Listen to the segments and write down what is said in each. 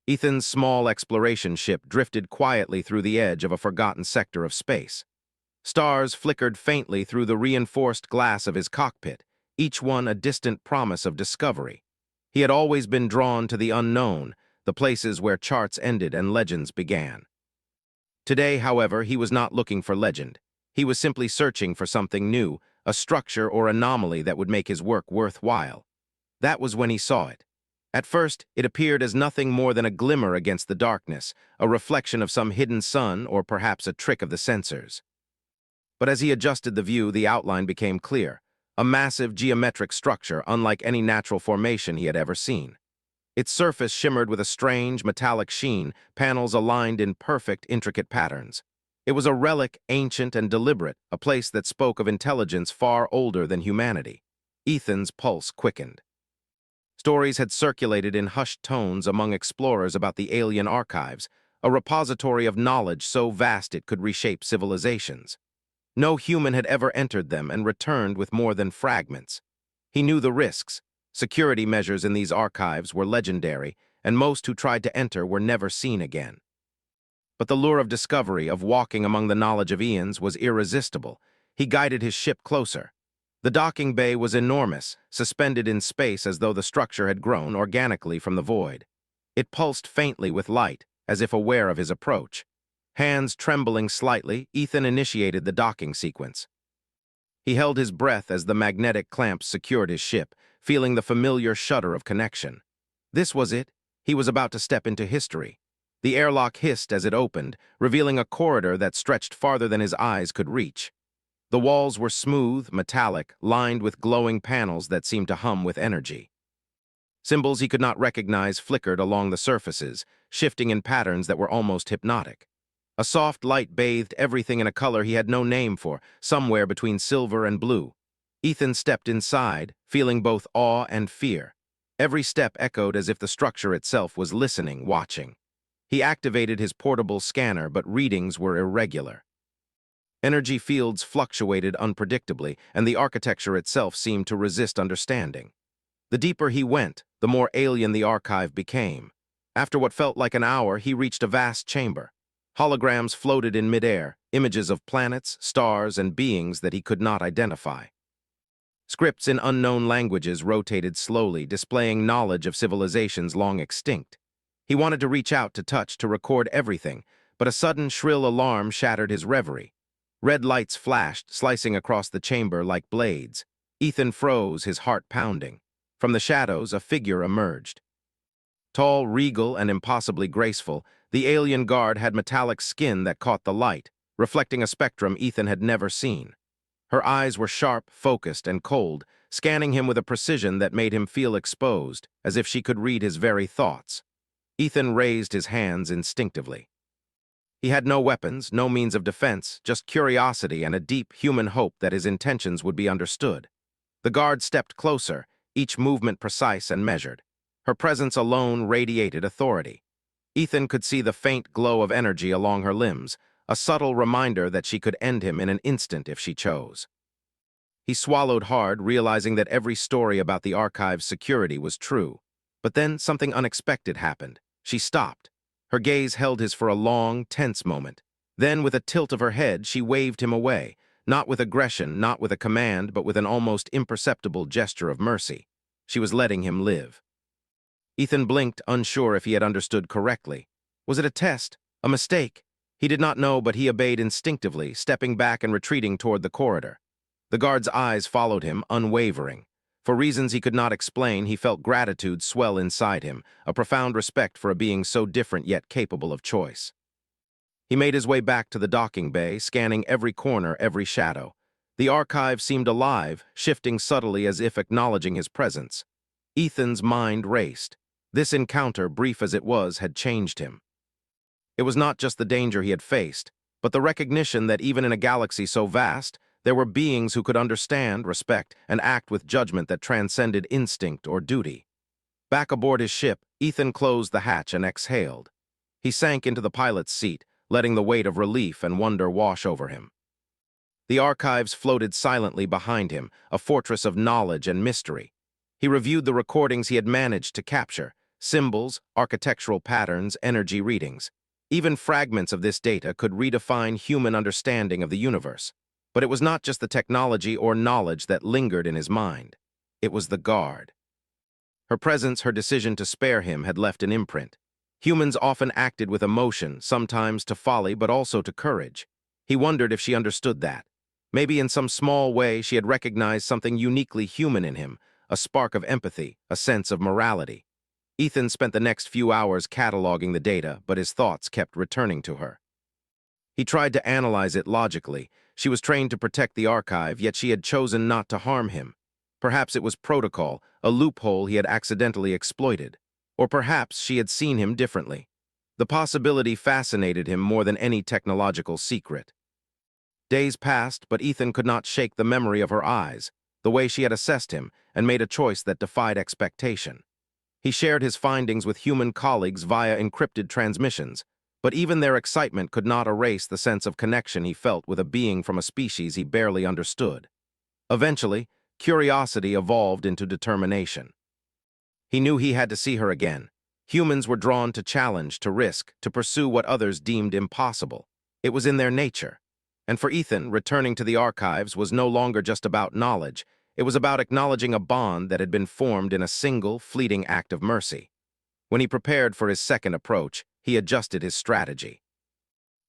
Ethan's small exploration ship drifted quietly through the edge of a forgotten sector of space. Stars flickered faintly through the reinforced glass of his cockpit, each one a distant promise of discovery. He had always been drawn to the unknown, the places where charts ended and legends began. Today, however, he was not looking for legend. He was simply searching for something new, a structure or anomaly that would make his work worthwhile. That was when he saw it. At first, it appeared as nothing more than a glimmer against the darkness, a reflection of some hidden sun or perhaps a trick of the sensors. But as he adjusted the view, the outline became clear, a massive geometric structure unlike any natural formation he had ever seen. Its surface shimmered with a strange, metallic sheen, panels aligned in perfect, intricate patterns. It was a relic, ancient and deliberate, a place that spoke of intelligence far older than humanity. Ethan's pulse quickened. Stories had circulated in hushed tones among explorers about the alien archives, a repository of knowledge so vast it could reshape civilizations. No human had ever entered them and returned with more than fragments. He knew the risks. Security measures in these archives were legendary, and most who tried to enter were never seen again. But the lure of discovery, of walking among the knowledge of eons, was irresistible. He guided his ship closer. The docking bay was enormous, suspended in space as though the structure had grown organically from the void. It pulsed faintly with light, as if aware of his approach. Hands trembling slightly, Ethan initiated the docking sequence. He held his breath as the magnetic clamps secured his ship, feeling the familiar shudder of connection. This was it. He was about to step into history. The airlock hissed as it opened, revealing a corridor that stretched farther than his eyes could reach. The walls were smooth, metallic, lined with glowing panels that seemed to hum with energy. Symbols he could not recognize flickered along the surfaces, shifting in patterns that were almost hypnotic. A soft light bathed everything in a color he had no name for, somewhere between silver and blue. Ethan stepped inside, feeling both awe and fear. Every step echoed as if the structure itself was listening, watching. He activated his portable scanner, but readings were irregular. Energy fields fluctuated unpredictably, and the architecture itself seemed to resist understanding. The deeper he went, the more alien the archive became. After what felt like an hour, he reached a vast chamber. Holograms floated in midair, images of planets, stars, and beings that he could not identify. Scripts in unknown languages rotated slowly, displaying knowledge of civilizations long extinct. He wanted to reach out to touch, to record everything, but a sudden shrill alarm shattered his reverie. Red lights flashed, slicing across the chamber like blades. Ethan froze, his heart pounding. From the shadows, a figure emerged. Tall, regal, and impossibly graceful, the alien guard had metallic skin that caught the light, reflecting a spectrum Ethan had never seen. Her eyes were sharp, focused, and cold, scanning him with a precision that made him feel exposed, as if she could read his very thoughts. Ethan raised his hands instinctively. He had no weapons, no means of defense, just curiosity and a deep human hope that his intentions would be understood. The guard stepped closer, each movement precise and measured. Her presence alone radiated authority. Ethan could see the faint glow of energy along her limbs, a subtle reminder that she could end him in an instant if she chose. He swallowed hard, realizing that every story about the archive's security was true. But then something unexpected happened. She stopped. Her gaze held his for a long, tense moment. Then, with a tilt of her head, she waved him away, not with aggression, not with a command, but with an almost imperceptible gesture of mercy. She was letting him live. Ethan blinked, unsure if he had understood correctly. Was it a test? A mistake? He did not know, but he obeyed instinctively, stepping back and retreating toward the corridor. The guard's eyes followed him, unwavering. For reasons he could not explain, he felt gratitude swell inside him, a profound respect for a being so different yet capable of choice. He made his way back to the docking bay, scanning every corner, every shadow. The archive seemed alive, shifting subtly as if acknowledging his presence. Ethan's mind raced. This encounter, brief as it was, had changed him. It was not just the danger he had faced, but the recognition that even in a galaxy so vast, there were beings who could understand, respect, and act with judgment that transcended instinct or duty. Back aboard his ship, Ethan closed the hatch and exhaled. He sank into the pilot's seat, letting the weight of relief and wonder wash over him. The archives floated silently behind him, a fortress of knowledge and mystery. He reviewed the recordings he had managed to capture, symbols, architectural patterns, energy readings. Even fragments of this data could redefine human understanding of the universe. But it was not just the technology or knowledge that lingered in his mind. It was the guard. Her presence, her decision to spare him, had left an imprint. Humans often acted with emotion, sometimes to folly but also to courage. He wondered if she understood that. Maybe in some small way she had recognized something uniquely human in him, a spark of empathy, a sense of morality. Ethan spent the next few hours cataloging the data, but his thoughts kept returning to her. He tried to analyze it logically. She was trained to protect the archive, yet she had chosen not to harm him. Perhaps it was protocol, a loophole he had accidentally exploited. Or perhaps she had seen him differently. The possibility fascinated him more than any technological secret. Days passed, but Ethan could not shake the memory of her eyes, the way she had assessed him, and made a choice that defied expectation. He shared his findings with human colleagues via encrypted transmissions, but even their excitement could not erase the sense of connection he felt with a being from a species he barely understood. Eventually, curiosity evolved into determination. He knew he had to see her again. Humans were drawn to challenge, to risk, to pursue what others deemed impossible. It was in their nature. And for Ethan, returning to the archives was no longer just about knowledge. It was about acknowledging a bond that had been formed in a single, fleeting act of mercy. When he prepared for his second approach, he adjusted his strategy.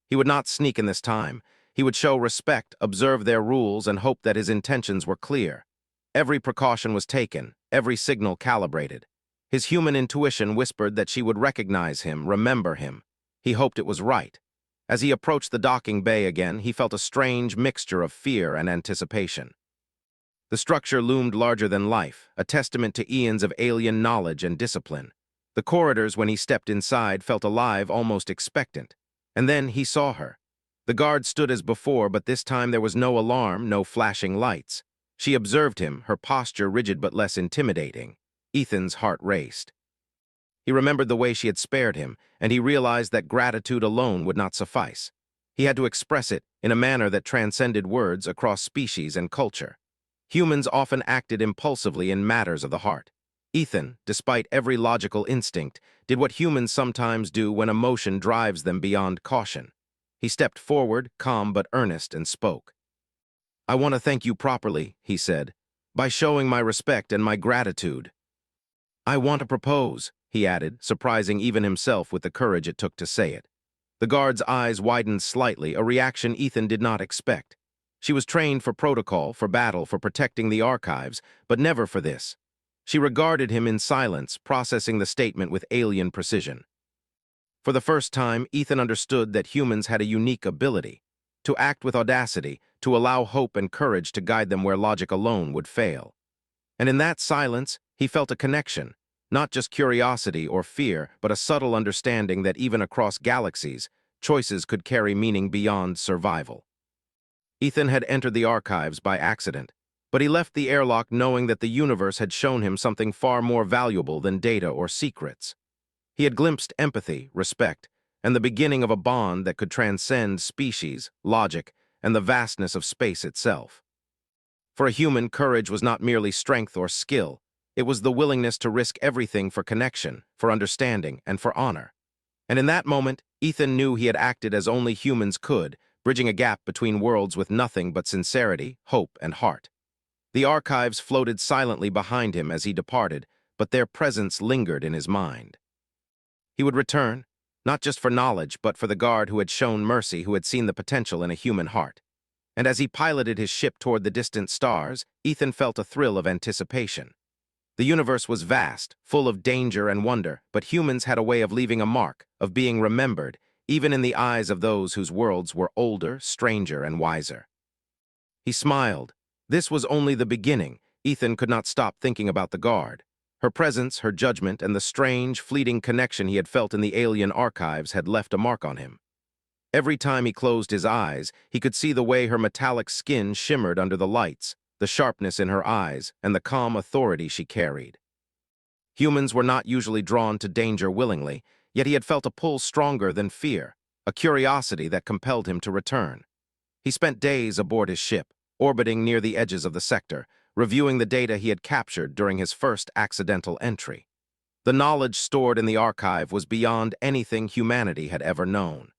He would not sneak in this time. He would show respect, observe their rules, and hope that his intentions were clear. Every precaution was taken, every signal calibrated. His human intuition whispered that she would recognize him, remember him. He hoped it was right. As he approached the docking bay again, he felt a strange mixture of fear and anticipation. The structure loomed larger than life, a testament to eons of alien knowledge and discipline. The corridors, when he stepped inside, felt alive, almost expectant. And then he saw her. The guard stood as before, but this time there was no alarm, no flashing lights. She observed him, her posture rigid but less intimidating. Ethan's heart raced. He remembered the way she had spared him, and he realized that gratitude alone would not suffice. He had to express it in a manner that transcended words across species and culture. Humans often acted impulsively in matters of the heart. Ethan, despite every logical instinct, did what humans sometimes do when emotion drives them beyond caution. He stepped forward, calm but earnest, and spoke. "I want to thank you properly," he said, "by showing my respect and my gratitude. I want to propose," he added, surprising even himself with the courage it took to say it. The guard's eyes widened slightly, a reaction Ethan did not expect. She was trained for protocol, for battle, for protecting the archives, but never for this. She regarded him in silence, processing the statement with alien precision. For the first time, Ethan understood that humans had a unique ability to act with audacity, to allow hope and courage to guide them where logic alone would fail. And in that silence, he felt a connection, not just curiosity or fear, but a subtle understanding that even across galaxies, choices could carry meaning beyond survival. Ethan had entered the archives by accident, but he left the airlock knowing that the universe had shown him something far more valuable than data or secrets. He had glimpsed empathy, respect, and the beginning of a bond that could transcend species, logic, and the vastness of space itself. For a human, courage was not merely strength or skill. It was the willingness to risk everything for connection, for understanding, and for honor. And in that moment, Ethan knew he had acted as only humans could, bridging a gap between worlds with nothing but sincerity, hope, and heart. The archives floated silently behind him as he departed, but their presence lingered in his mind. He would return, not just for knowledge, but for the guard who had shown mercy, who had seen the potential in a human heart. And as he piloted his ship toward the distant stars, Ethan felt a thrill of anticipation. The universe was vast, full of danger and wonder, but humans had a way of leaving a mark, of being remembered, even in the eyes of those whose worlds were older, stranger, and wiser. He smiled. This was only the beginning. Ethan could not stop thinking about the guard. Her presence, her judgment, and the strange, fleeting connection he had felt in the alien archives had left a mark on him. Every time he closed his eyes, he could see the way her metallic skin shimmered under the lights, the sharpness in her eyes, and the calm authority she carried. Humans were not usually drawn to danger willingly, yet he had felt a pull stronger than fear, a curiosity that compelled him to return. He spent days aboard his ship, orbiting near the edges of the sector, reviewing the data he had captured during his first accidental entry. The knowledge stored in the archive was beyond anything humanity had ever known.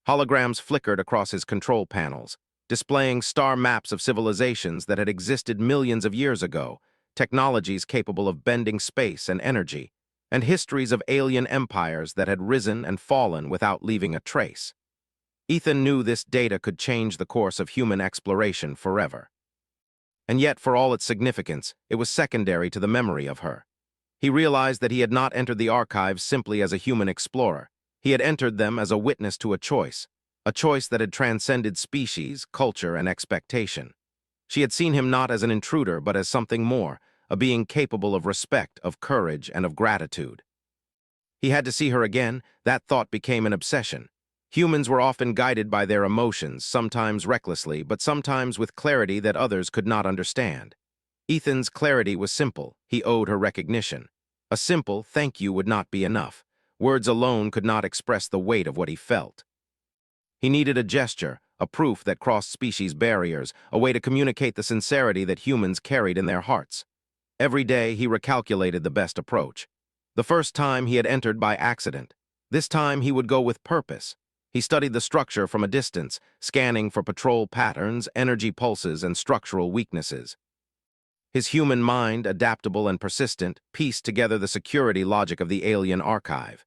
Holograms flickered across his control panels, displaying star maps of civilizations that had existed millions of years ago, technologies capable of bending space and energy, and histories of alien empires that had risen and fallen without leaving a trace. Ethan knew this data could change the course of human exploration forever. And yet, for all its significance, it was secondary to the memory of her. He realized that he had not entered the archives simply as a human explorer. He had entered them as a witness to a choice that had transcended species, culture, and expectation. She had seen him not as an intruder, but as something more, a being capable of respect, of courage, and of gratitude. He had to see her again. That thought became an obsession. Humans were often guided by their emotions, sometimes recklessly, but sometimes with clarity that others could not understand. Ethan's clarity was simple. He owed her recognition. A simple thank you would not be enough. Words alone could not express the weight of what he felt. He needed a gesture, a proof that crossed species barriers, a way to communicate the sincerity that humans carried in their hearts. Every day he recalculated the best approach. The first time he had entered by accident. This time he would go with purpose. He studied the structure from a distance, scanning for patrol patterns, energy pulses, and structural weaknesses. His human mind, adaptable and persistent, pieced together the security logic of the alien archive.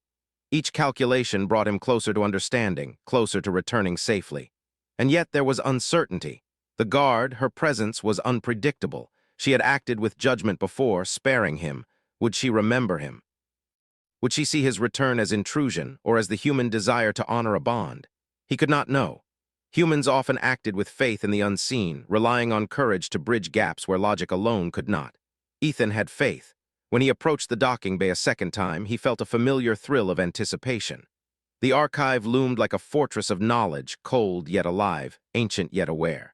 Each calculation brought him closer to understanding, closer to returning safely. And yet there was uncertainty. The guard, her presence, was unpredictable. She had acted with judgment before, sparing him. Would she remember him? Would she see his return as intrusion, or as the human desire to honor a bond? He could not know. Humans often acted with faith in the unseen, relying on courage to bridge gaps where logic alone could not. Ethan had faith. When he approached the docking bay a second time, he felt a familiar thrill of anticipation. The archive loomed like a fortress of knowledge, cold yet alive, ancient yet aware.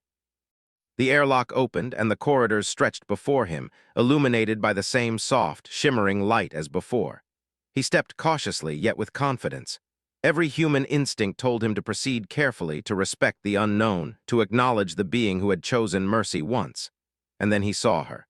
The airlock opened, and the corridors stretched before him, illuminated by the same soft, shimmering light as before. He stepped cautiously, yet with confidence. Every human instinct told him to proceed carefully, to respect the unknown, to acknowledge the being who had chosen mercy once. And then he saw her.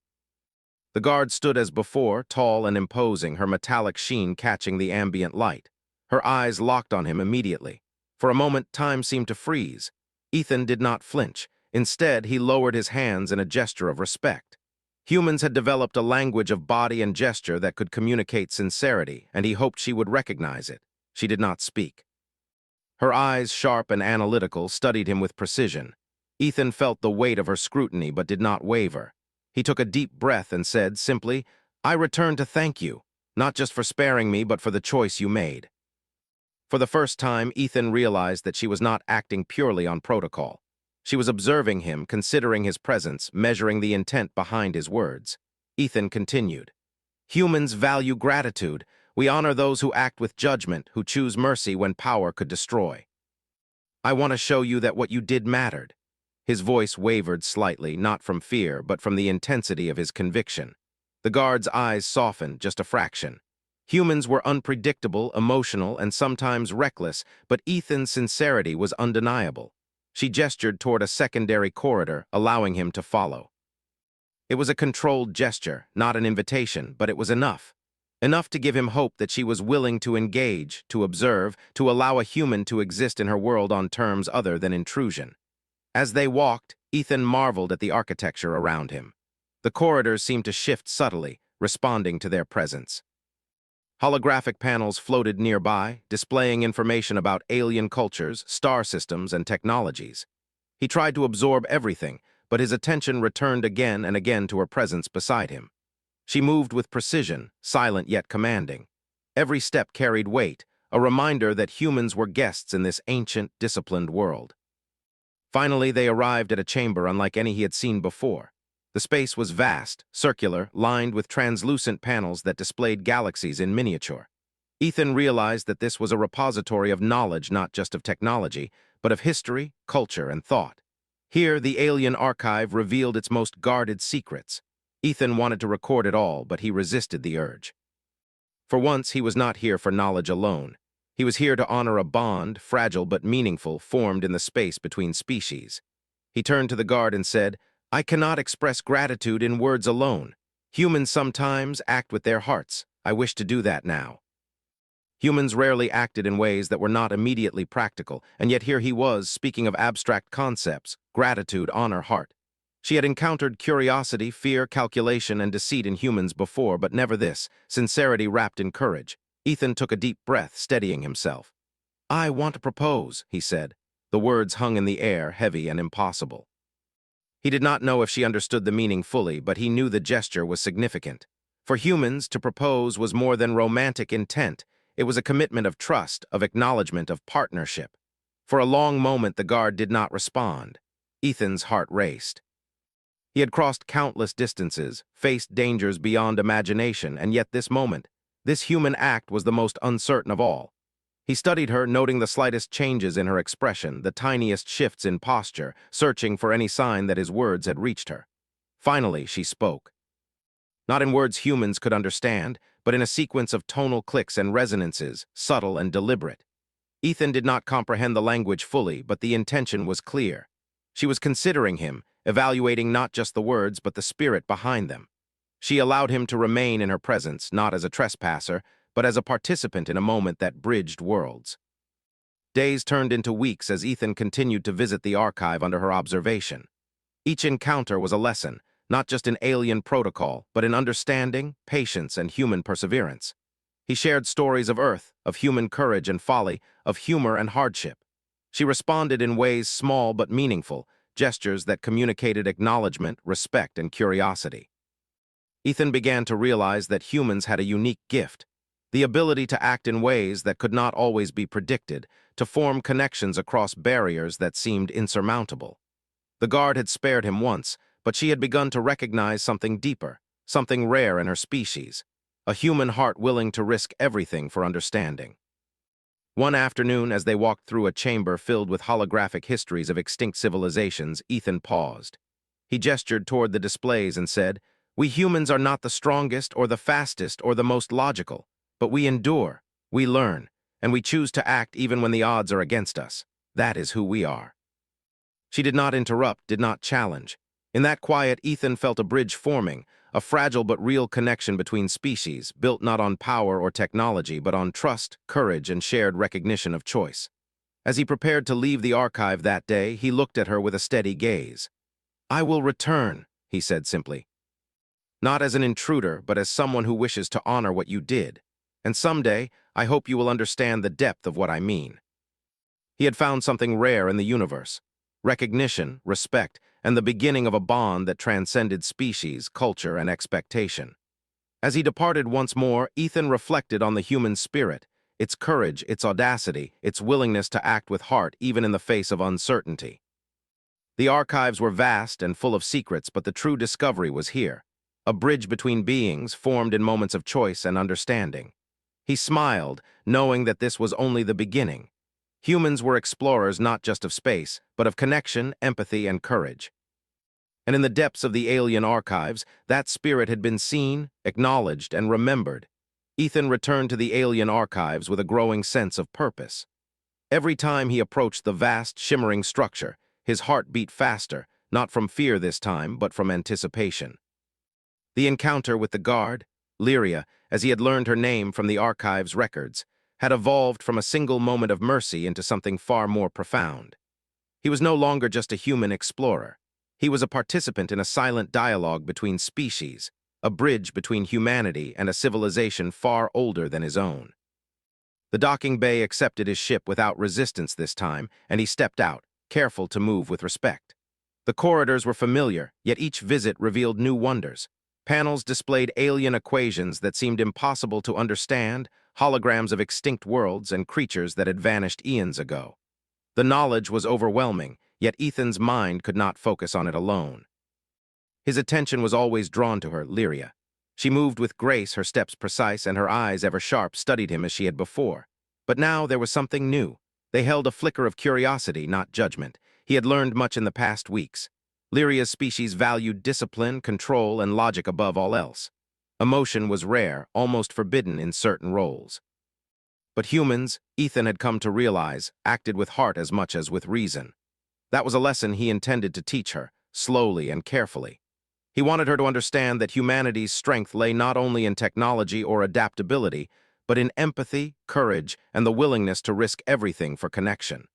The guard stood as before, tall and imposing, her metallic sheen catching the ambient light. Her eyes locked on him immediately. For a moment, time seemed to freeze. Ethan did not flinch. Instead, he lowered his hands in a gesture of respect. Humans had developed a language of body and gesture that could communicate sincerity, and he hoped she would recognize it. She did not speak. Her eyes, sharp and analytical, studied him with precision. Ethan felt the weight of her scrutiny but did not waver. He took a deep breath and said simply, "I return to thank you, not just for sparing me, but for the choice you made." For the first time, Ethan realized that she was not acting purely on protocol. She was observing him, considering his presence, measuring the intent behind his words. Ethan continued, "Humans value gratitude. We honor those who act with judgment, who choose mercy when power could destroy. I want to show you that what you did mattered." His voice wavered slightly, not from fear, but from the intensity of his conviction. The guard's eyes softened just a fraction. Humans were unpredictable, emotional, and sometimes reckless, but Ethan's sincerity was undeniable. She gestured toward a secondary corridor, allowing him to follow. It was a controlled gesture, not an invitation, but it was enough. Enough to give him hope that she was willing to engage, to observe, to allow a human to exist in her world on terms other than intrusion. As they walked, Ethan marveled at the architecture around him. The corridors seemed to shift subtly, responding to their presence. Holographic panels floated nearby, displaying information about alien cultures, star systems, and technologies. He tried to absorb everything, but his attention returned again and again to her presence beside him. She moved with precision, silent yet commanding. Every step carried weight, a reminder that humans were guests in this ancient, disciplined world. Finally, they arrived at a chamber unlike any he had seen before. The space was vast, circular, lined with translucent panels that displayed galaxies in miniature. Ethan realized that this was a repository of knowledge, not just of technology, but of history, culture, and thought. Here, the alien archive revealed its most guarded secrets. Ethan wanted to record it all, but he resisted the urge. For once, he was not here for knowledge alone. He was here to honor a bond, fragile but meaningful, formed in the space between species. He turned to the guard and said, "I cannot express gratitude in words alone. Humans sometimes act with their hearts. I wish to do that now. Humans rarely acted in ways that were not immediately practical, and yet here he was, speaking of abstract concepts, gratitude, honor, heart. She had encountered curiosity, fear, calculation, and deceit in humans before, but never this, sincerity wrapped in courage. Ethan took a deep breath, steadying himself. I want to propose, he said. The words hung in the air, heavy and impossible. He did not know if she understood the meaning fully, but he knew the gesture was significant. For humans, to propose was more than romantic intent. It was a commitment of trust, of acknowledgement, of partnership. For a long moment, the guard did not respond. Ethan's heart raced. He had crossed countless distances, faced dangers beyond imagination, and yet this moment, this human act was the most uncertain of all. He studied her, noting the slightest changes in her expression, the tiniest shifts in posture, searching for any sign that his words had reached her. Finally, she spoke. Not in words humans could understand, but in a sequence of tonal clicks and resonances, subtle and deliberate. Ethan did not comprehend the language fully, but the intention was clear. She was considering him, evaluating not just the words, but the spirit behind them. She allowed him to remain in her presence, not as a trespasser, but as a participant in a moment that bridged worlds. Days turned into weeks as Ethan continued to visit the archive under her observation. Each encounter was a lesson, not just in alien protocol, but in understanding, patience, and human perseverance. He shared stories of Earth, of human courage and folly, of humor and hardship. She responded in ways small but meaningful, gestures that communicated acknowledgement, respect, and curiosity. Ethan began to realize that humans had a unique gift, the ability to act in ways that could not always be predicted, to form connections across barriers that seemed insurmountable. The guard had spared him once, but she had begun to recognize something deeper, something rare in her species, a human heart willing to risk everything for understanding. One afternoon, as they walked through a chamber filled with holographic histories of extinct civilizations, Ethan paused. He gestured toward the displays and said, "We humans are not the strongest or the fastest or the most logical, but we endure, we learn, and we choose to act even when the odds are against us. That is who we are." She did not interrupt, did not challenge. In that quiet, Ethan felt a bridge forming, a fragile but real connection between species, built not on power or technology, but on trust, courage, and shared recognition of choice. As he prepared to leave the archive that day, he looked at her with a steady gaze. "I will return," he said simply. "Not as an intruder, but as someone who wishes to honor what you did. And someday, I hope you will understand the depth of what I mean." He had found something rare in the universe: recognition, respect, and the beginning of a bond that transcended species, culture, and expectation. As he departed once more, Ethan reflected on the human spirit, its courage, its audacity, its willingness to act with heart even in the face of uncertainty. The archives were vast and full of secrets, but the true discovery was here, a bridge between beings formed in moments of choice and understanding. He smiled, knowing that this was only the beginning. Humans were explorers not just of space, but of connection, empathy, and courage. And in the depths of the alien archives, that spirit had been seen, acknowledged, and remembered. Ethan returned to the alien archives with a growing sense of purpose. Every time he approached the vast, shimmering structure, his heart beat faster, not from fear this time, but from anticipation. The encounter with the guard, Lyria, as he had learned her name from the archive's records, had evolved from a single moment of mercy into something far more profound. He was no longer just a human explorer. He was a participant in a silent dialogue between species, a bridge between humanity and a civilization far older than his own. The docking bay accepted his ship without resistance this time, and he stepped out, careful to move with respect. The corridors were familiar, yet each visit revealed new wonders. Panels displayed alien equations that seemed impossible to understand, holograms of extinct worlds and creatures that had vanished eons ago. The knowledge was overwhelming, yet Ethan's mind could not focus on it alone. His attention was always drawn to her, Lyria. She moved with grace, her steps precise, and her eyes, ever sharp, studied him as she had before. But now there was something new. They held a flicker of curiosity, not judgment. He had learned much in the past weeks. Lyria's species valued discipline, control, and logic above all else. Emotion was rare, almost forbidden in certain roles. But humans, Ethan had come to realize, acted with heart as much as with reason. That was a lesson he intended to teach her, slowly and carefully. He wanted her to understand that humanity's strength lay not only in technology or adaptability, but in empathy, courage, and the willingness to risk everything for connection.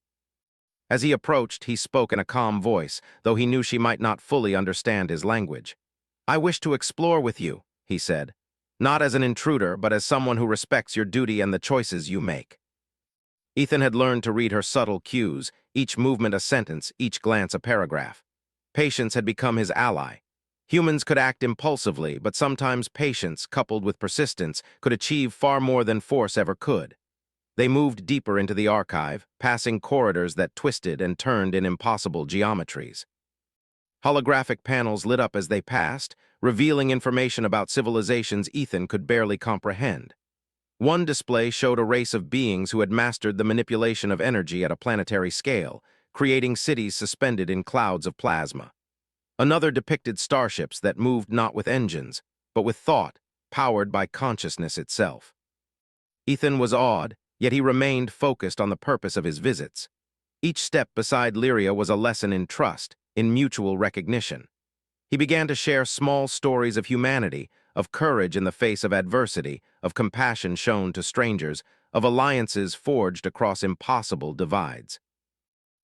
As he approached, he spoke in a calm voice, though he knew she might not fully understand his language. "I wish to explore with you," he said, "not as an intruder, but as someone who respects your duty and the choices you make." Ethan had learned to read her subtle cues, each movement a sentence, each glance a paragraph. Patience had become his ally. Humans could act impulsively, but sometimes patience, coupled with persistence, could achieve far more than force ever could. They moved deeper into the archive, passing corridors that twisted and turned in impossible geometries. Holographic panels lit up as they passed, revealing information about civilizations Ethan could barely comprehend. One display showed a race of beings who had mastered the manipulation of energy at a planetary scale, creating cities suspended in clouds of plasma. Another depicted starships that moved not with engines, but with thought, powered by consciousness itself. Ethan was awed, yet he remained focused on the purpose of his visits. Each step beside Lyria was a lesson in trust, in mutual recognition. He began to share small stories of humanity, of courage in the face of adversity, of compassion shown to strangers, of alliances forged across impossible divides.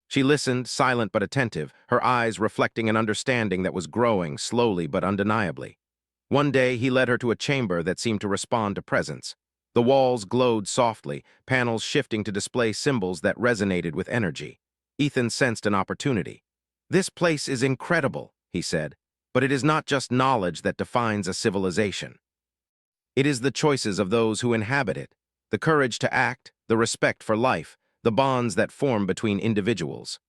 She listened, silent but attentive, her eyes reflecting an understanding that was growing slowly but undeniably. One day he led her to a chamber that seemed to respond to presence. The walls glowed softly, panels shifting to display symbols that resonated with energy. Ethan sensed an opportunity. "This place is incredible," he said, "but it is not just knowledge that defines a civilization. It is the choices of those who inhabit it, the courage to act, the respect for life, the bonds that form between individuals."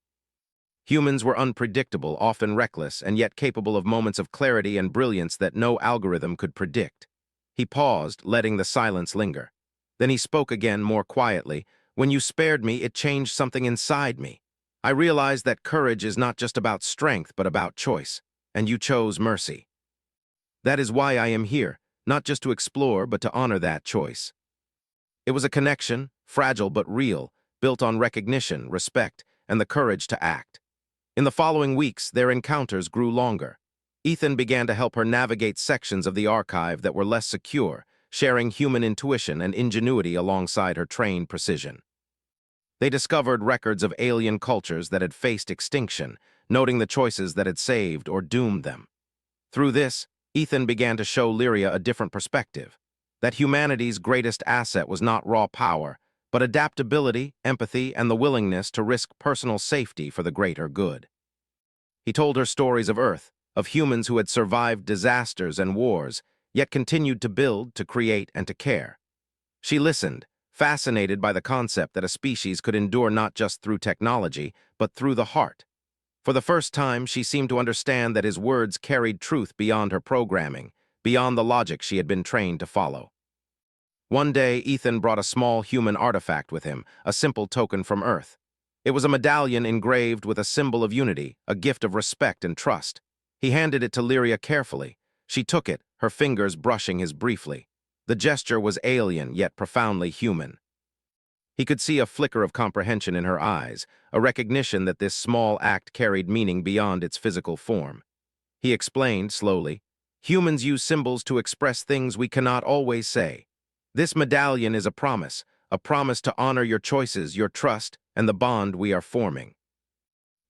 Humans were unpredictable, often reckless, and yet capable of moments of clarity and brilliance that no algorithm could predict. He paused, letting the silence linger. Then he spoke again, more quietly. "When you spared me, it changed something inside me. I realized that courage is not just about strength, but about choice, and you chose mercy. That is why I am here, not just to explore, but to honor that choice." It was a connection, fragile but real, built on recognition, respect, and the courage to act. In the following weeks, their encounters grew longer. Ethan began to help her navigate sections of the archive that were less secure, sharing human intuition and ingenuity alongside her trained precision. They discovered records of alien cultures that had faced extinction, noting the choices that had saved or doomed them. Through this, Ethan began to show Lyria a different perspective, that humanity's greatest asset was not raw power, but adaptability, empathy, and the willingness to risk personal safety for the greater good. He told her stories of Earth, of humans who had survived disasters and wars, yet continued to build, to create, and to care. She listened, fascinated by the concept that a species could endure not just through technology, but through the heart. For the first time, she seemed to understand that his words carried truth beyond her programming, beyond the logic she had been trained to follow. One day, Ethan brought a small human artifact with him, a simple token from Earth. It was a medallion engraved with a symbol of unity, a gift of respect and trust. He handed it to Lyria carefully. She took it, her fingers brushing his briefly. The gesture was alien, yet profoundly human. He could see a flicker of comprehension in her eyes, a recognition that this small act carried meaning beyond its physical form. He explained, slowly, "Humans use symbols to express things we cannot always say. This medallion is a promise to honor your choices, your trust, and the bond we are forming."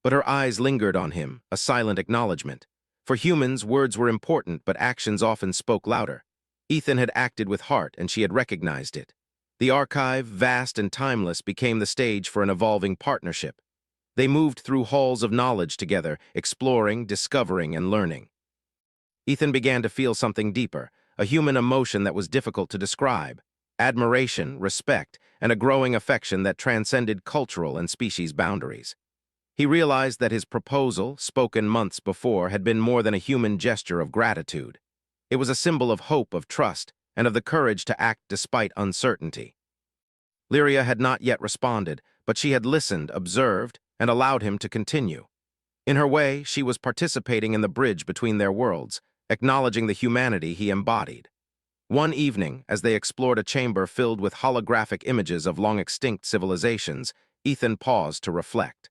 But her eyes lingered on him, a silent acknowledgement. For humans, words were important, but actions often spoke louder. Ethan had acted with heart, and she had recognized it. The archive, vast and timeless, became the stage for an evolving partnership. They moved through halls of knowledge together, exploring, discovering, and learning. Ethan began to feel something deeper, a human emotion that was difficult to describe: admiration, respect, and a growing affection that transcended cultural and species boundaries. He realized that his proposal, spoken months before, had been more than a human gesture of gratitude. It was a symbol of hope, of trust, and of the courage to act despite uncertainty. Lyria had not yet responded, but she had listened, observed, and allowed him to continue. In her way, she was participating in the bridge between their worlds, acknowledging the humanity he embodied. One evening, as they explored a chamber filled with holographic images of long-extinct civilizations, Ethan paused to reflect.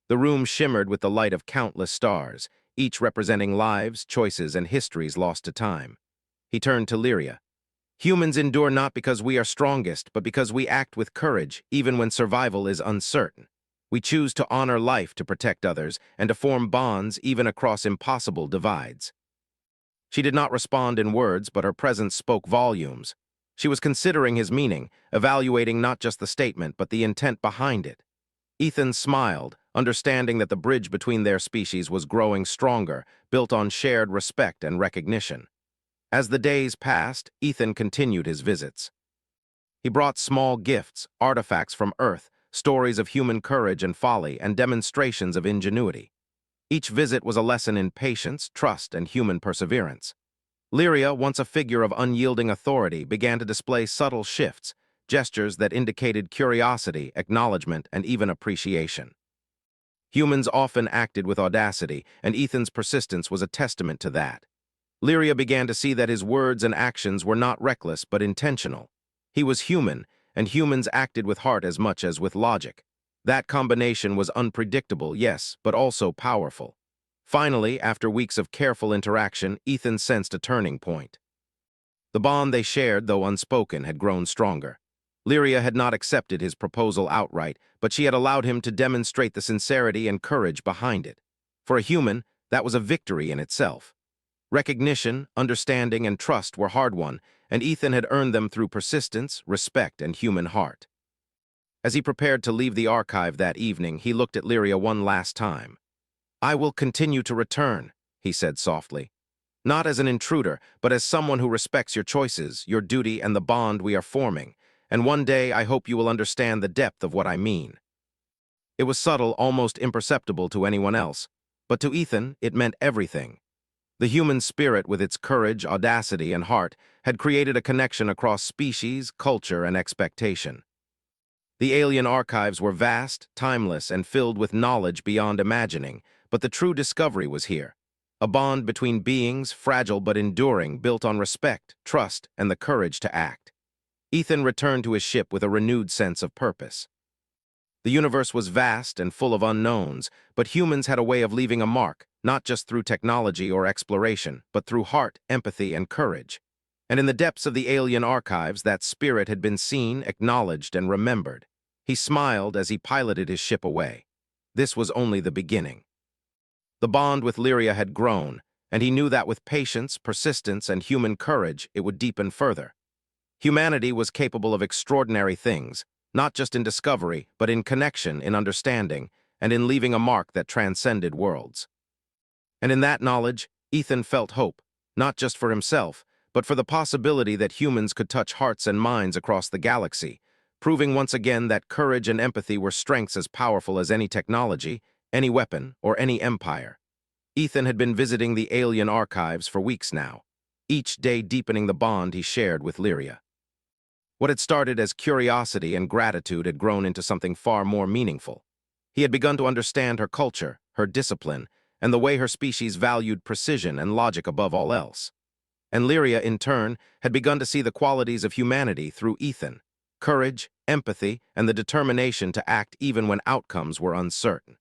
The room shimmered with the light of countless stars, each representing lives, choices, and histories lost to time. He turned to Lyria. Humans endure not because we are strongest, but because we act with courage, even when survival is uncertain. We choose to honor life to protect others and to form bonds even across impossible divides. She did not respond in words, but her presence spoke volumes. She was considering his meaning, evaluating not just the statement, but the intent behind it. Ethan smiled, understanding that the bridge between their species was growing stronger, built on shared respect and recognition. As the days passed, Ethan continued his visits. He brought small gifts, artifacts from Earth, stories of human courage and folly, and demonstrations of ingenuity. Each visit was a lesson in patience, trust, and human perseverance. Lyria, once a figure of unyielding authority, began to display subtle shifts, gestures that indicated curiosity, acknowledgement, and even appreciation. Humans often acted with audacity, and Ethan's persistence was a testament to that. Lyria began to see that his words and actions were not reckless but intentional. He was human, and humans acted with heart as much as with logic. That combination was unpredictable, yes, but also powerful. Finally, after weeks of careful interaction, Ethan sensed a turning point. The bond they shared, though unspoken, had grown stronger. Lyria had not accepted his proposal outright, but she had allowed him to demonstrate the sincerity and courage behind it. For a human, that was a victory in itself. Recognition, understanding, and trust were hard-won, and Ethan had earned them through persistence, respect, and human heart. As he prepared to leave the archive that evening, he looked at Lyria one last time. "I will continue to return," he said softly. "Not as an intruder, but as someone who respects your choices, your duty, and the bond we are forming. And one day I hope you will understand the depth of what I mean." It was subtle, almost imperceptible to anyone else, but to Ethan it meant everything. The human spirit, with its courage, audacity, and heart, had created a connection across species, culture, and expectation. The alien archives were vast, timeless, and filled with knowledge beyond imagining, but the true discovery was here. A bond between beings, fragile but enduring, built on respect, trust, and the courage to act. Ethan returned to his ship with a renewed sense of purpose. The universe was vast and full of unknowns, but humans had a way of leaving a mark, not just through technology or exploration, but through heart, empathy, and courage. And in the depths of the alien archives, that spirit had been seen, acknowledged, and remembered. He smiled as he piloted his ship away. This was only the beginning. The bond with Lyria had grown, and he knew that with patience, persistence, and human courage, it would deepen further. Humanity was capable of extraordinary things, not just in discovery, but in connection, in understanding, and in leaving a mark that transcended worlds. And in that knowledge, Ethan felt hope, not just for himself, but for the possibility that humans could touch hearts and minds across the galaxy, proving once again that courage and empathy were strengths as powerful as any technology, any weapon, or any empire. Ethan had been visiting the alien archives for weeks now, each day deepening the bond he shared with Lyria. What had started as curiosity and gratitude had grown into something far more meaningful. He had begun to understand her culture, her discipline, and the way her species valued precision and logic above all else. And Lyria, in turn, had begun to see the qualities of humanity through Ethan: courage, empathy, and the determination to act even when outcomes were uncertain.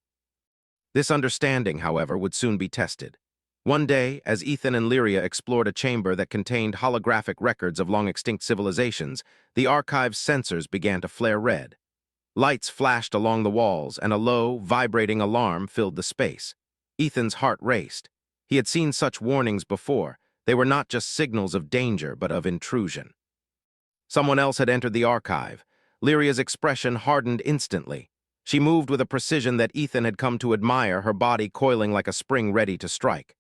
This understanding, however, would soon be tested. One day, as Ethan and Lyria explored a chamber that contained holographic records of long-extinct civilizations, the archive's sensors began to flare red. Lights flashed along the walls, and a low, vibrating alarm filled the space. Ethan's heart raced. He had seen such warnings before. They were not just signals of danger, but of intrusion. Someone else had entered the archive. Lyria's expression hardened instantly. She moved with a precision that Ethan had come to admire, her body coiling like a spring ready to strike.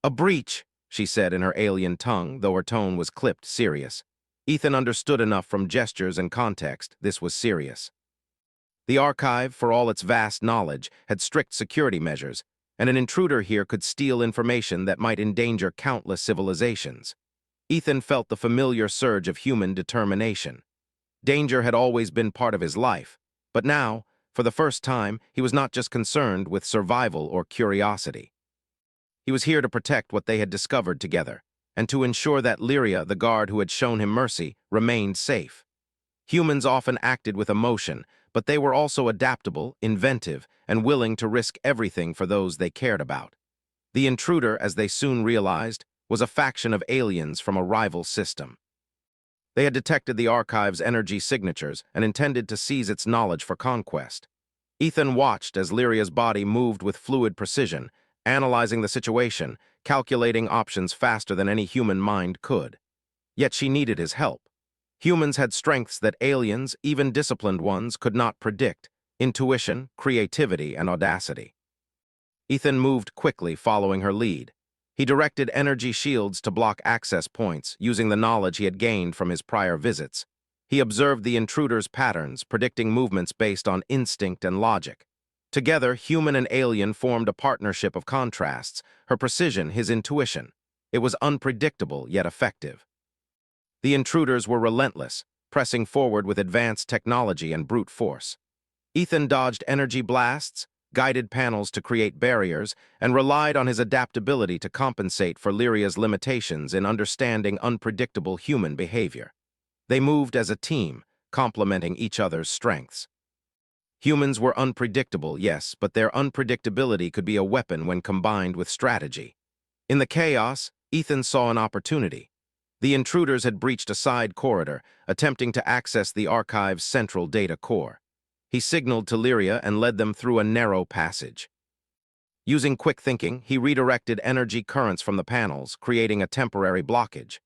"A breach," she said in her alien tongue, though her tone was clipped, serious. Ethan understood enough from gestures and context. This was serious. The archive, for all its vast knowledge, had strict security measures, and an intruder here could steal information that might endanger countless civilizations. Ethan felt the familiar surge of human determination. Danger had always been part of his life, but now, for the first time, he was not just concerned with survival or curiosity. He was here to protect what they had discovered together, and to ensure that Lyria, the guard who had shown him mercy, remained safe. Humans often acted with emotion, but they were also adaptable, inventive, and willing to risk everything for those they cared about. The intruder, as they soon realized, was a faction of aliens from a rival system. They had detected the archive's energy signatures and intended to seize its knowledge for conquest. Ethan watched as Lyria's body moved with fluid precision, analyzing the situation, calculating options faster than any human mind could. Yet she needed his help. Humans had strengths that aliens, even disciplined ones, could not predict: intuition, creativity, and audacity. Ethan moved quickly, following her lead. He directed energy shields to block access points, using the knowledge he had gained from his prior visits. He observed the intruder's patterns, predicting movements based on instinct and logic. Together, human and alien formed a partnership of contrasts, her precision, his intuition. It was unpredictable, yet effective. The intruders were relentless, pressing forward with advanced technology and brute force. Ethan dodged energy blasts, guided panels to create barriers, and relied on his adaptability to compensate for Lyria's limitations in understanding unpredictable human behavior. They moved as a team, complementing each other's strengths. Humans were unpredictable, yes, but their unpredictability could be a weapon when combined with strategy. In the chaos, Ethan saw an opportunity. The intruders had breached a side corridor, attempting to access the archive's central data core. He signaled to Lyria and led them through a narrow passage. Using quick thinking, he redirected energy currents from the panels, creating a temporary blockage.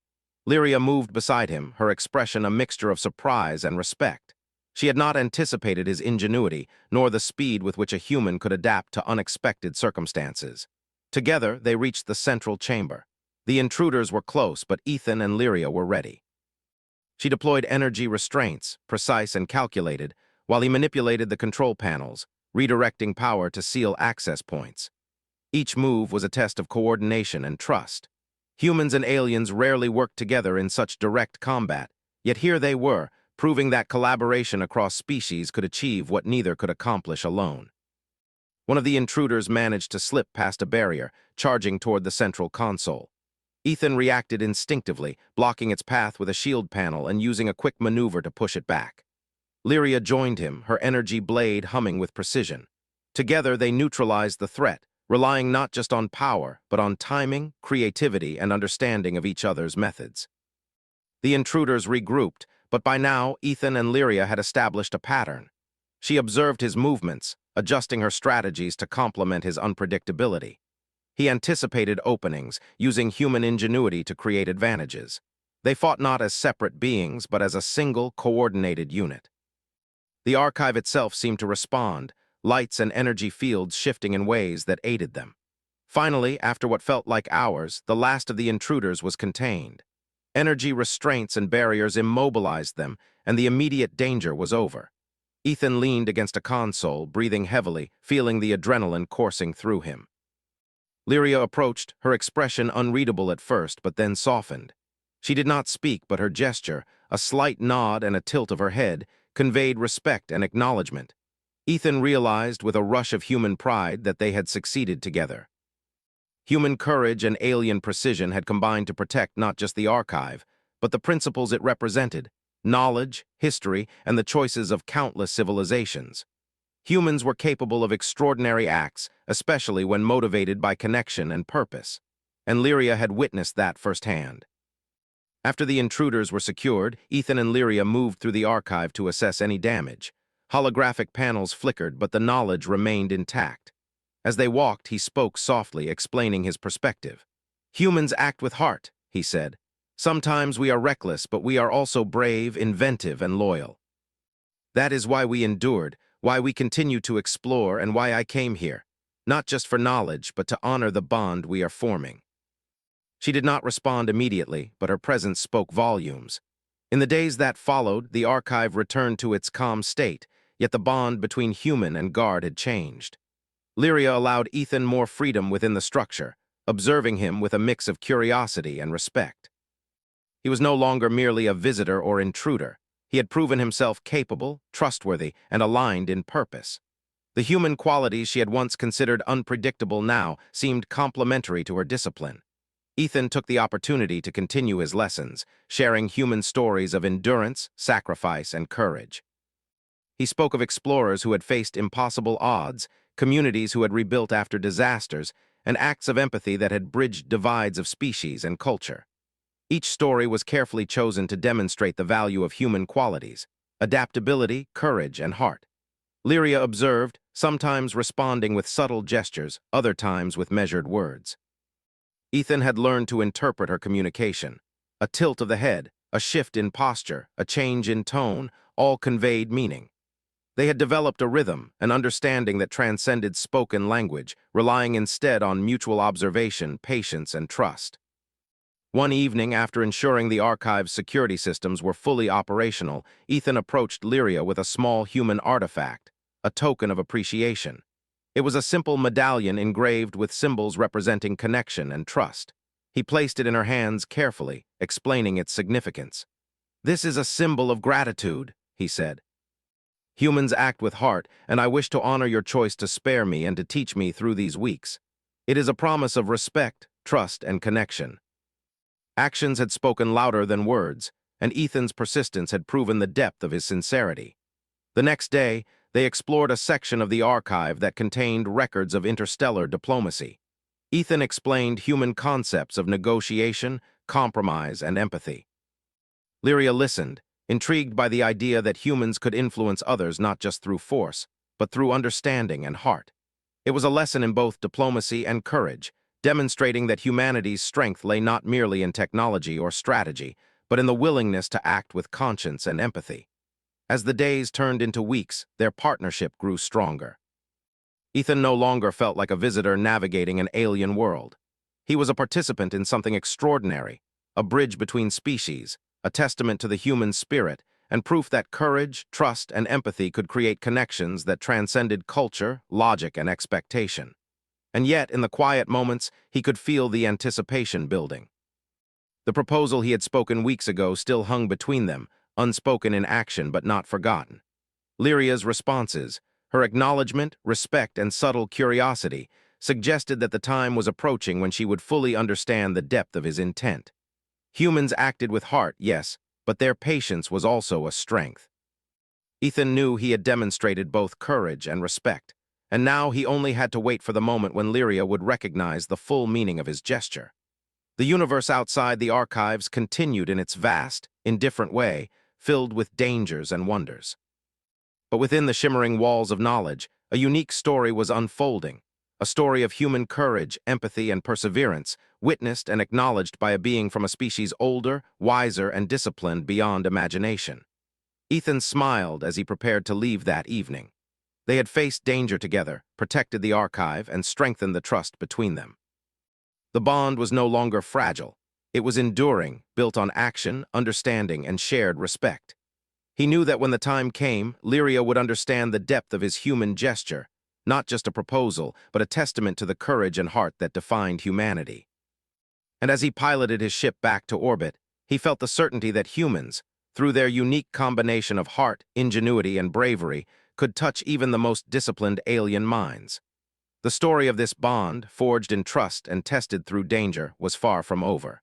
Lyria moved beside him, her expression a mixture of surprise and respect. She had not anticipated his ingenuity, nor the speed with which a human could adapt to unexpected circumstances. Together, they reached the central chamber. The intruders were close, but Ethan and Lyria were ready. She deployed energy restraints, precise and calculated, while he manipulated the control panels, redirecting power to seal access points. Each move was a test of coordination and trust. Humans and aliens rarely worked together in such direct combat, yet here they were, proving that collaboration across species could achieve what neither could accomplish alone. One of the intruders managed to slip past a barrier, charging toward the central console. Ethan reacted instinctively, blocking its path with a shield panel and using a quick maneuver to push it back. Lyria joined him, her energy blade humming with precision. Together, they neutralized the threat, relying not just on power, but on timing, creativity, and understanding of each other's methods. The intruders regrouped, but by now, Ethan and Lyria had established a pattern. She observed his movements, adjusting her strategies to complement his unpredictability. He anticipated openings, using human ingenuity to create advantages. They fought not as separate beings, but as a single, coordinated unit. The archive itself seemed to respond, lights and energy fields shifting in ways that aided them. Finally, after what felt like hours, the last of the intruders was contained. Energy restraints and barriers immobilized them, and the immediate danger was over. Ethan leaned against a console, breathing heavily, feeling the adrenaline coursing through him. Lyria approached, her expression unreadable at first, but then softened. She did not speak, but her gesture, a slight nod and a tilt of her head, conveyed respect and acknowledgement. Ethan realized with a rush of human pride that they had succeeded together. Human courage and alien precision had combined to protect not just the archive, but the principles it represented: knowledge, history, and the choices of countless civilizations. Humans were capable of extraordinary acts, especially when motivated by connection and purpose, and Lyria had witnessed that firsthand. After the intruders were secured, Ethan and Lyria moved through the archive to assess any damage. Holographic panels flickered, but the knowledge remained intact. As they walked, he spoke softly, explaining his perspective. "Humans act with heart," he said. "Sometimes we are reckless, but we are also brave, inventive, and loyal. That is why we endured, why we continue to explore, and why I came here, not just for knowledge, but to honor the bond we are forming." She did not respond immediately, but her presence spoke volumes. In the days that followed, the archive returned to its calm state, yet the bond between human and guard had changed. Lyria allowed Ethan more freedom within the structure, observing him with a mix of curiosity and respect. He was no longer merely a visitor or intruder. He had proven himself capable, trustworthy, and aligned in purpose. The human qualities she had once considered unpredictable now seemed complementary to her discipline. Ethan took the opportunity to continue his lessons, sharing human stories of endurance, sacrifice, and courage. He spoke of explorers who had faced impossible odds, communities who had rebuilt after disasters, and acts of empathy that had bridged divides of species and culture. Each story was carefully chosen to demonstrate the value of human qualities: adaptability, courage, and heart. Lyria observed, sometimes responding with subtle gestures, other times with measured words. Ethan had learned to interpret her communication. A tilt of the head, a shift in posture, a change in tone, all conveyed meaning. They had developed a rhythm, an understanding that transcended spoken language, relying instead on mutual observation, patience, and trust. One evening, after ensuring the archive's security systems were fully operational, Ethan approached Lyria with a small human artifact, a token of appreciation. It was a simple medallion engraved with symbols representing connection and trust. He placed it in her hands carefully, explaining its significance. "This is a symbol of gratitude," he said. "Humans act with heart, and I wish to honor your choice to spare me and to teach me through these weeks. It is a promise of respect, trust, and connection." Actions had spoken louder than words, and Ethan's persistence had proven the depth of his sincerity. The next day, they explored a section of the archive that contained records of interstellar diplomacy. Ethan explained human concepts of negotiation, compromise, and empathy. Lyria listened, intrigued by the idea that humans could influence others not just through force, but through understanding and heart. It was a lesson in both diplomacy and courage, demonstrating that humanity's strength lay not merely in technology or strategy, but in the willingness to act with conscience and empathy. As the days turned into weeks, their partnership grew stronger. Ethan no longer felt like a visitor navigating an alien world. He was a participant in something extraordinary, a bridge between species, a testament to the human spirit, and proof that courage, trust, and empathy could create connections that transcended culture, logic, and expectation. And yet, in the quiet moments, he could feel the anticipation building. The proposal he had spoken weeks ago still hung between them, unspoken in action but not forgotten. Lyria's responses, her acknowledgement, respect, and subtle curiosity, suggested that the time was approaching when she would fully understand the depth of his intent. Humans acted with heart, yes, but their patience was also a strength. Ethan knew he had demonstrated both courage and respect, and now he only had to wait for the moment when Lyria would recognize the full meaning of his gesture. The universe outside the archives continued in its vast, indifferent way, filled with dangers and wonders. But within the shimmering walls of knowledge, a unique story was unfolding, a story of human courage, empathy, and perseverance, witnessed and acknowledged by a being from a species older, wiser, and disciplined beyond imagination. Ethan smiled as he prepared to leave that evening. They had faced danger together, protected the archive, and strengthened the trust between them. The bond was no longer fragile. It was enduring, built on action, understanding, and shared respect. He knew that when the time came, Lyria would understand the depth of his human gesture, not just a proposal, but a testament to the courage and heart that defined humanity. And as he piloted his ship back to orbit, he felt the certainty that humans, through their unique combination of heart, ingenuity, and bravery, could touch even the most disciplined alien minds. The story of this bond, forged in trust and tested through danger, was far from over.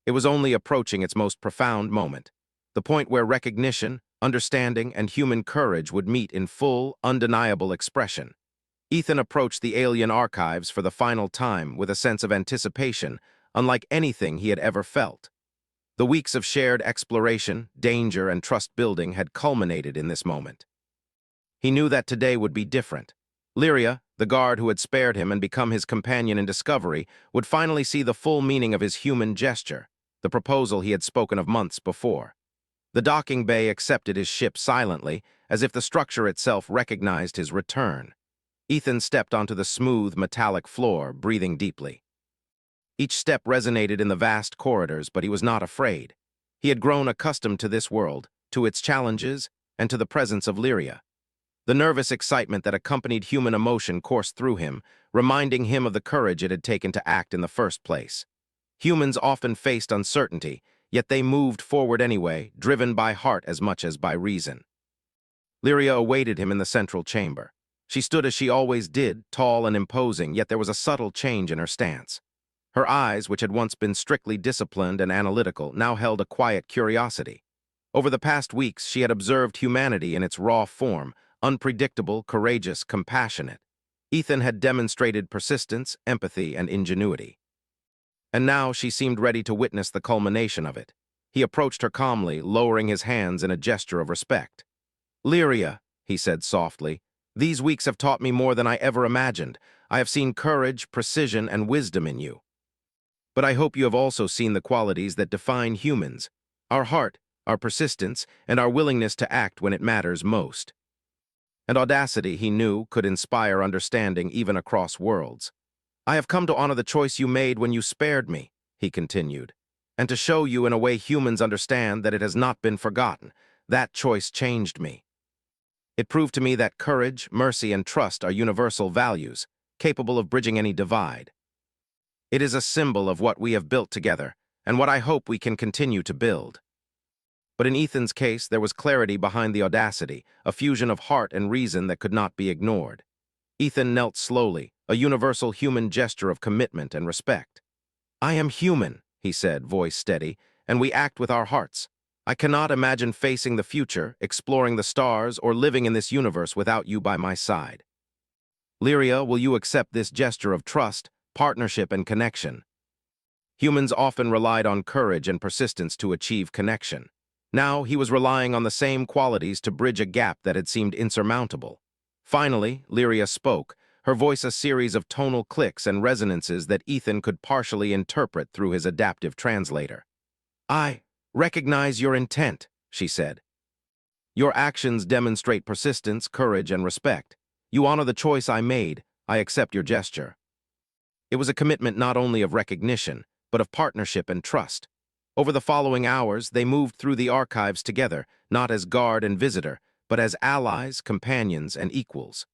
It was only approaching its most profound moment, the point where recognition, understanding, and human courage would meet in full, undeniable expression. Ethan approached the alien archives for the final time with a sense of anticipation unlike anything he had ever felt. The weeks of shared exploration, danger, and trust-building had culminated in this moment. He knew that today would be different. Lyria, the guard who had spared him and become his companion in discovery, would finally see the full meaning of his human gesture, the proposal he had spoken of months before. The docking bay accepted his ship silently, as if the structure itself recognized his return. Ethan stepped onto the smooth, metallic floor, breathing deeply. Each step resonated in the vast corridors, but he was not afraid. He had grown accustomed to this world, to its challenges, and to the presence of Lyria. The nervous excitement that accompanied human emotion coursed through him, reminding him of the courage it had taken to act in the first place. Humans often faced uncertainty, yet they moved forward anyway, driven by heart as much as by reason. Lyria awaited him in the central chamber. She stood as she always did, tall and imposing, yet there was a subtle change in her stance. Her eyes, which had once been strictly disciplined and analytical, now held a quiet curiosity. Over the past weeks, she had observed humanity in its raw form, unpredictable, courageous, compassionate. Ethan had demonstrated persistence, empathy, and ingenuity. And now she seemed ready to witness the culmination of it. He approached her calmly, lowering his hands in a gesture of respect. "Lyria," he said softly, "these weeks have taught me more than I ever imagined. I have seen courage, precision, and wisdom in you. But I hope you have also seen the qualities that define humans: our heart, our persistence, and our willingness to act when it matters most." And audacity, he knew, could inspire understanding even across worlds. "I have come to honor the choice you made when you spared me," he continued, "and to show you in a way humans understand that it has not been forgotten. That choice changed me. It proved to me that courage, mercy, and trust are universal values, capable of bridging any divide. It is a symbol of what we have built together, and what I hope we can continue to build." But in Ethan's case, there was clarity behind the audacity, a fusion of heart and reason that could not be ignored. Ethan knelt slowly, a universal human gesture of commitment and respect. "I am human," he said, voice steady, "and we act with our hearts. I cannot imagine facing the future, exploring the stars, or living in this universe without you by my side. Lyria, will you accept this gesture of trust, partnership, and connection?" Humans often relied on courage and persistence to achieve connection. Now he was relying on the same qualities to bridge a gap that had seemed insurmountable. Finally, Lyria spoke, her voice a series of tonal clicks and resonances that Ethan could partially interpret through his adaptive translator. "I recognize your intent," she said. "Your actions demonstrate persistence, courage, and respect. You honor the choice I made. I accept your gesture." It was a commitment not only of recognition, but of partnership and trust. Over the following hours, they moved through the archives together, not as guard and visitor, but as allies, companions, and equals.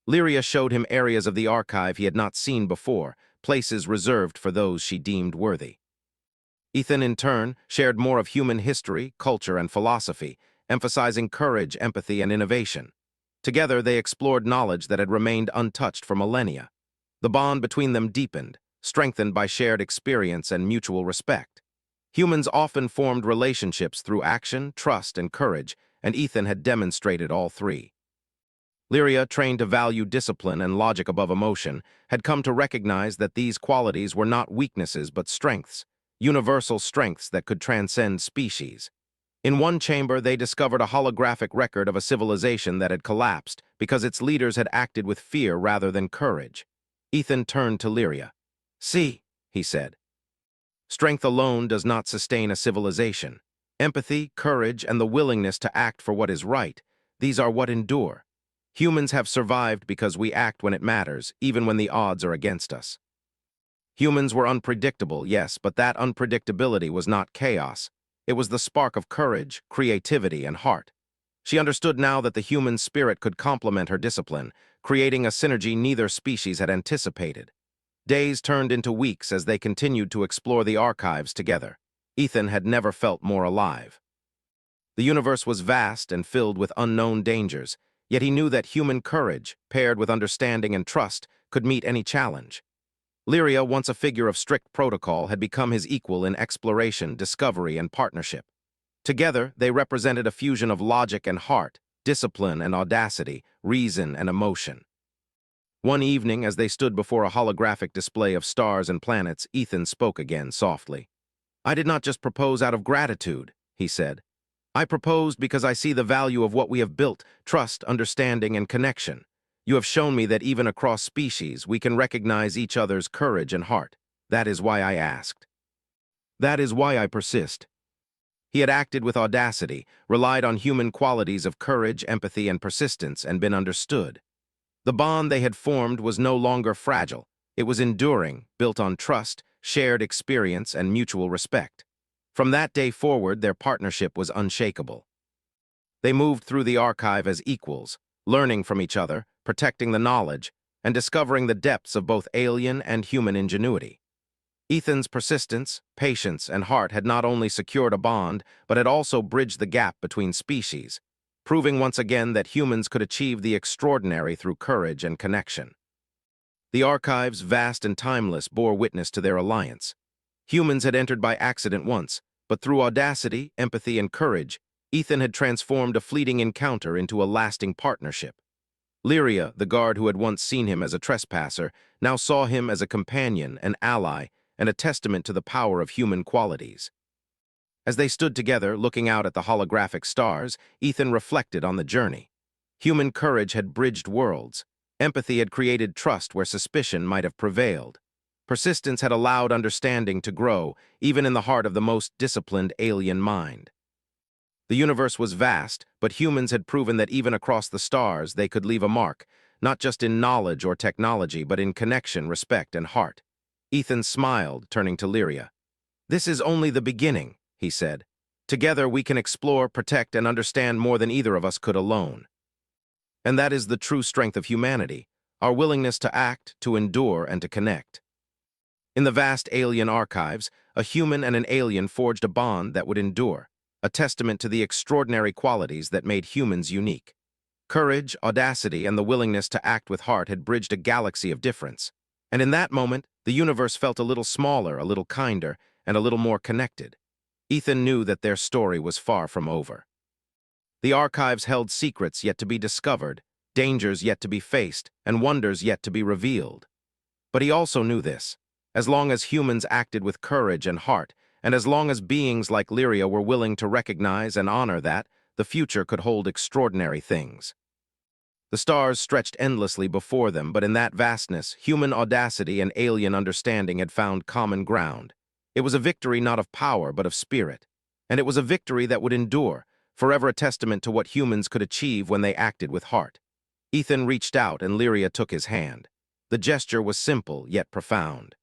Lyria showed him areas of the archive he had not seen before, places reserved for those she deemed worthy. Ethan, in turn, shared more of human history, culture, and philosophy, emphasizing courage, empathy, and innovation. Together, they explored knowledge that had remained untouched for millennia. The bond between them deepened, strengthened by shared experience and mutual respect. Humans often formed relationships through action, trust, and courage, and Ethan had demonstrated all three. Lyria, trained to value discipline and logic above emotion, had come to recognize that these qualities were not weaknesses but strengths, universal strengths that could transcend species. In one chamber, they discovered a holographic record of a civilization that had collapsed because its leaders had acted with fear rather than courage. Ethan turned to Lyria. "See," he said. "Strength alone does not sustain a civilization. Empathy, courage, and the willingness to act for what is right, these are what endure. Humans have survived because we act when it matters, even when the odds are against us." Humans were unpredictable, yes, but that unpredictability was not chaos. It was the spark of courage, creativity, and heart. She understood now that the human spirit could complement her discipline, creating a synergy neither species had anticipated. Days turned into weeks as they continued to explore the archives together. Ethan had never felt more alive. The universe was vast and filled with unknown dangers, yet he knew that human courage, paired with understanding and trust, could meet any challenge. Lyria, once a figure of strict protocol, had become his equal in exploration, discovery, and partnership. Together, they represented a fusion of logic and heart, discipline and audacity, reason and emotion. One evening, as they stood before a holographic display of stars and planets, Ethan spoke again softly. "I did not just propose out of gratitude," he said. "I proposed because I see the value of what we have built: trust, understanding, and connection. You have shown me that even across species, we can recognize each other's courage and heart. That is why I asked. That is why I persist." He had acted with audacity, relied on human qualities of courage, empathy, and persistence, and been understood. The bond they had formed was no longer fragile. It was enduring, built on trust, shared experience, and mutual respect. From that day forward, their partnership was unshakable. They moved through the archive as equals, learning from each other, protecting the knowledge, and discovering the depths of both alien and human ingenuity. Ethan's persistence, patience, and heart had not only secured a bond, but had also bridged the gap between species, proving once again that humans could achieve the extraordinary through courage and connection. The archives, vast and timeless, bore witness to their alliance. Humans had entered by accident once, but through audacity, empathy, and courage, Ethan had transformed a fleeting encounter into a lasting partnership. Lyria, the guard who had once seen him as a trespasser, now saw him as a companion, an ally, and a testament to the power of human qualities. As they stood together, looking out at the holographic stars, Ethan reflected on the journey. Human courage had bridged worlds. Empathy had created trust where suspicion might have prevailed. Persistence had allowed understanding to grow, even in the heart of the most disciplined alien mind. The universe was vast, but humans had proven that even across the stars they could leave a mark, not just in knowledge or technology, but in connection, respect, and heart. Ethan smiled, turning to Lyria. "This is only the beginning," he said. "Together we can explore, protect, and understand more than either of us could alone." And that is the true strength of humanity, our willingness to act, to endure, and to connect. In the vast alien archives, a human and an alien forged a bond that would endure, a testament to the extraordinary qualities that made humans unique. Courage, audacity, and the willingness to act with heart had bridged a galaxy of difference. And in that moment, the universe felt a little smaller, a little kinder, and a little more connected. Ethan knew that their story was far from over. The archives held secrets yet to be discovered, dangers yet to be faced, and wonders yet to be revealed. But he also knew this: as long as humans acted with courage and heart, and as long as beings like Lyria were willing to recognize and honor that, the future could hold extraordinary things. The stars stretched endlessly before them, but in that vastness, human audacity and alien understanding had found common ground. It was a victory not of power, but of spirit. And it was a victory that would endure, forever a testament to what humans could achieve when they acted with heart. Ethan reached out and Lyria took his hand. The gesture was simple, yet profound.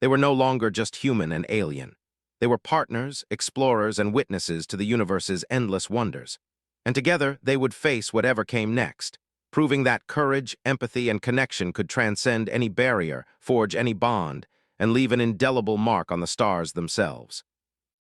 They were no longer just human and alien. They were partners, explorers, and witnesses to the universe's endless wonders. And together, they would face whatever came next, proving that courage, empathy, and connection could transcend any barrier, forge any bond, and leave an indelible mark on the stars themselves.